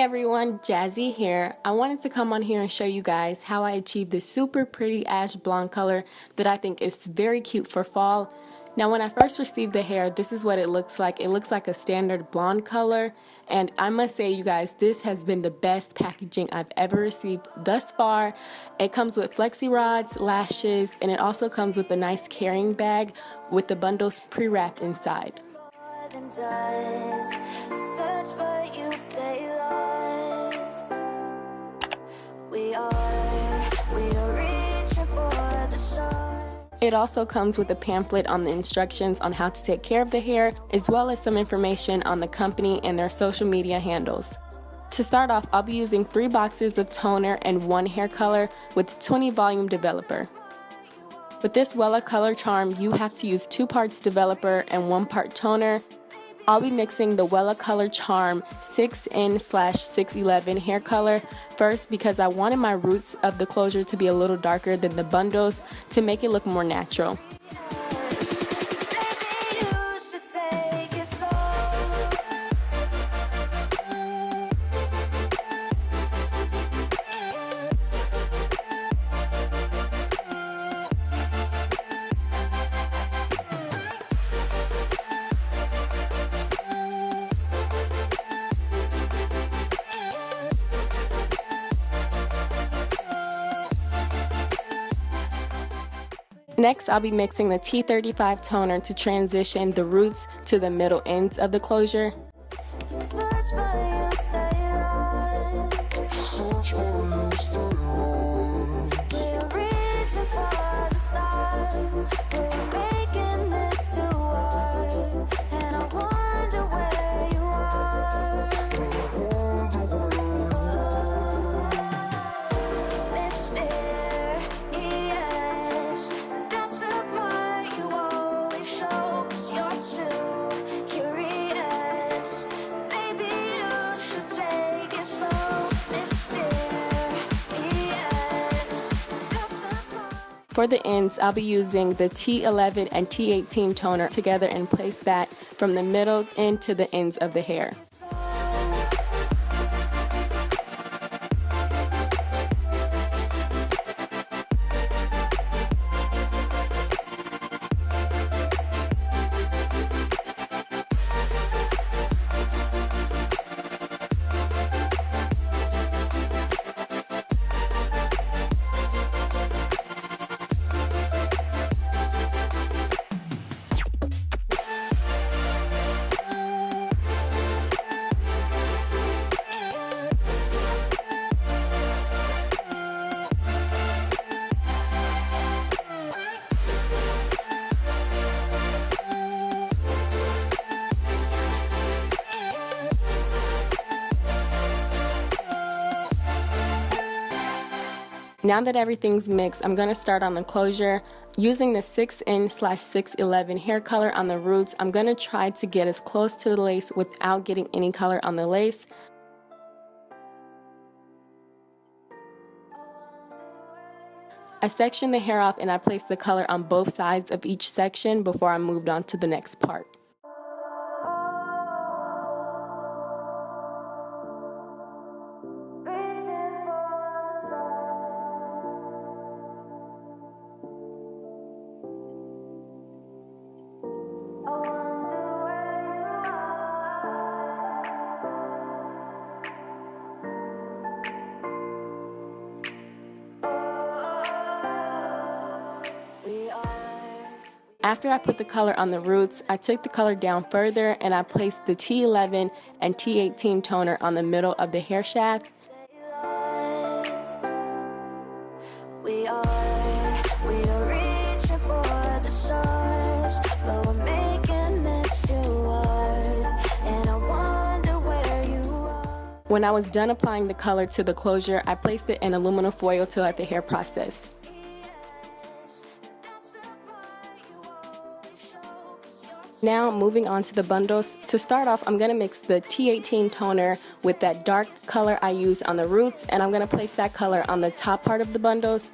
everyone, Jazzy here. I wanted to come on here and show you guys how I achieved this super pretty ash blonde color that I think is very cute for fall. Now when I first received the hair, this is what it looks like. It looks like a standard blonde color, and I must say you guys, this has been the best packaging I've ever received thus far. It comes with flexi rods, lashes, and it also comes with a nice carrying bag with the bundles pre-wrapped inside. Search but you stay lost. We are reaching for the stars. It also comes with a pamphlet on the instructions on how to take care of the hair, as well as some information on the company and their social media handles. To start off, I'll be using 3 boxes of toner and 1 hair color with 20 volume developer. With this Wella color charm, you have to use 2 parts developer and 1 part toner. I'll be mixing the Wella Color Charm 6N/611 hair color first because I wanted my roots of the closure to be a little darker than the bundles to make it look more natural. Next, I'll be mixing the T35 toner to transition the roots to the middle ends of the closure. For the ends, I'll be using the T11 and T18 toner together and place that from the middle end to the ends of the hair. Now that everything's mixed, I'm going to start on the closure. Using the 6N/611 hair color on the roots, I'm going to try to get as close to the lace without getting any color on the lace. I sectioned the hair off and I placed the color on both sides of each section before I moved on to the next part. After I put the color on the roots, I took the color down further and I placed the T11 and T18 toner on the middle of the hair shaft. We are reaching for the stars, but we're making this too hard, and I wonder where you are. When I was done applying the color to the closure, I placed it in aluminum foil to let the hair process. Now moving on to the bundles. To start off, I'm going to mix the T18 toner with that dark color I used on the roots, and I'm going to place that color on the top part of the bundles.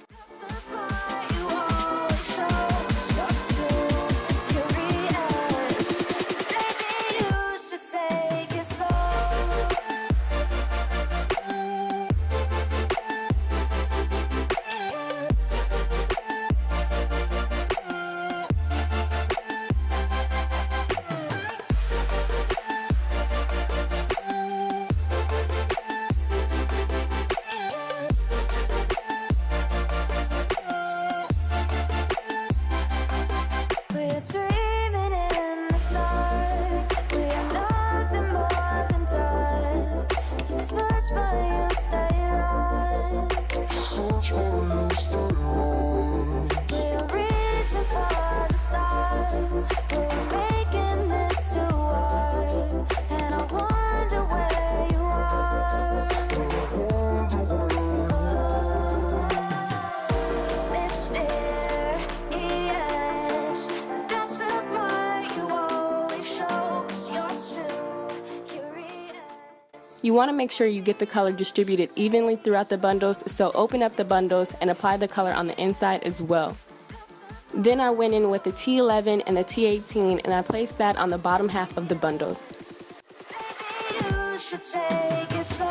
are dreaming in the dark. We are nothing more than dust. You search but you stay lost. Search but you stay lost. We are reaching for the stars, but we're making this too hard. And I wonder where you are. Mysterious, that's the part you always show, 'cause you're too curious. You want to make sure you get the color distributed evenly throughout the bundles, so open up the bundles and apply the color on the inside as well. Then I went in with the T11 and the T18 and I placed that on the bottom half of the bundles. Maybe you should take it slow.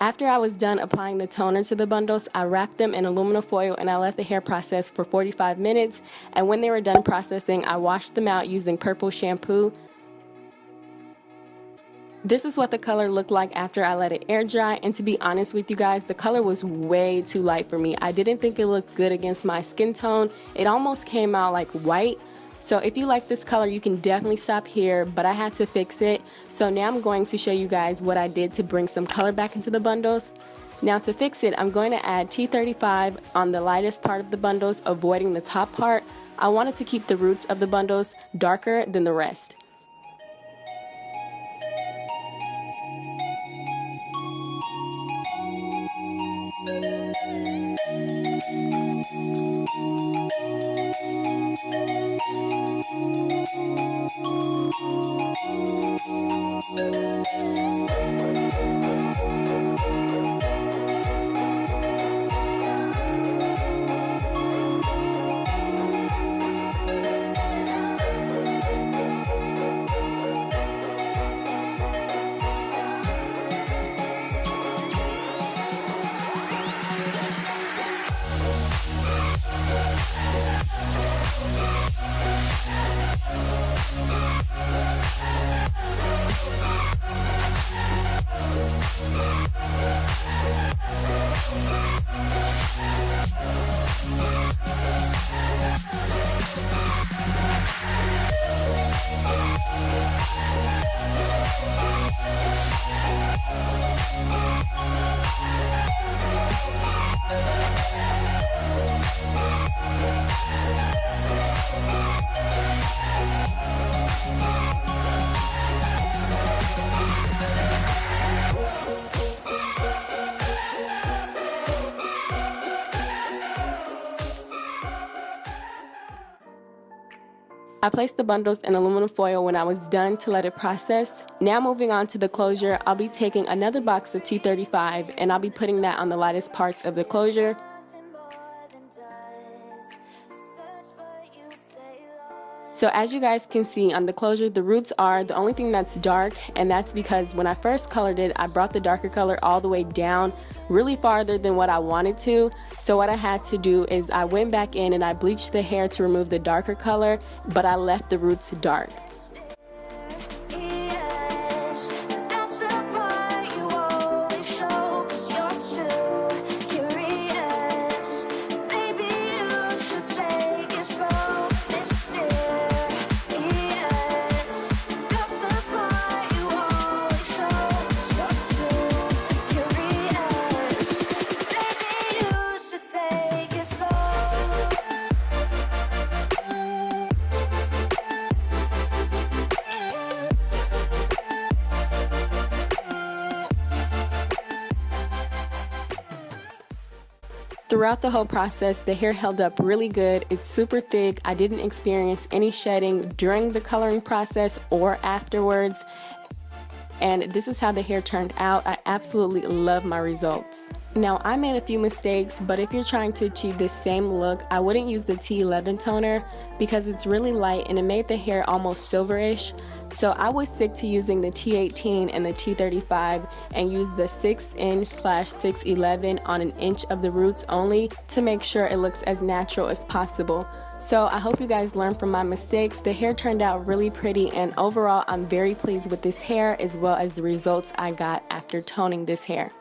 After I was done applying the toner to the bundles, I wrapped them in aluminum foil and I let the hair process for 45 minutes. And when they were done processing, I washed them out using purple shampoo. This is what the color looked like after I let it air dry, and to be honest with you guys, the color was way too light for me. I didn't think it looked good against my skin tone. It almost came out like white. So if you like this color, you can definitely stop here, but I had to fix it. So now I'm going to show you guys what I did to bring some color back into the bundles. Now to fix it, I'm going to add T35 on the lightest part of the bundles, avoiding the top part. I wanted to keep the roots of the bundles darker than the rest. I placed the bundles in aluminum foil when I was done to let it process. Now moving on to the closure, I'll be taking another box of T35 and I'll be putting that on the lightest parts of the closure. So as you guys can see on the closure, the roots are the only thing that's dark, and that's because when I first colored it, I brought the darker color all the way down, really farther than what I wanted to. So what I had to do is I went back in and I bleached the hair to remove the darker color, but I left the roots dark. Throughout the whole process, the hair held up really good. It's super thick. I didn't experience any shedding during the coloring process or afterwards. And this is how the hair turned out. I absolutely love my results. Now, I made a few mistakes, but if you're trying to achieve the same look, I wouldn't use the T11 toner because it's really light and it made the hair almost silverish. So I would stick to using the T18 and the T35 and use the 6"/611 on 1 inch of the roots only to make sure it looks as natural as possible. So I hope you guys learned from my mistakes. The hair turned out really pretty, and overall I'm very pleased with this hair as well as the results I got after toning this hair.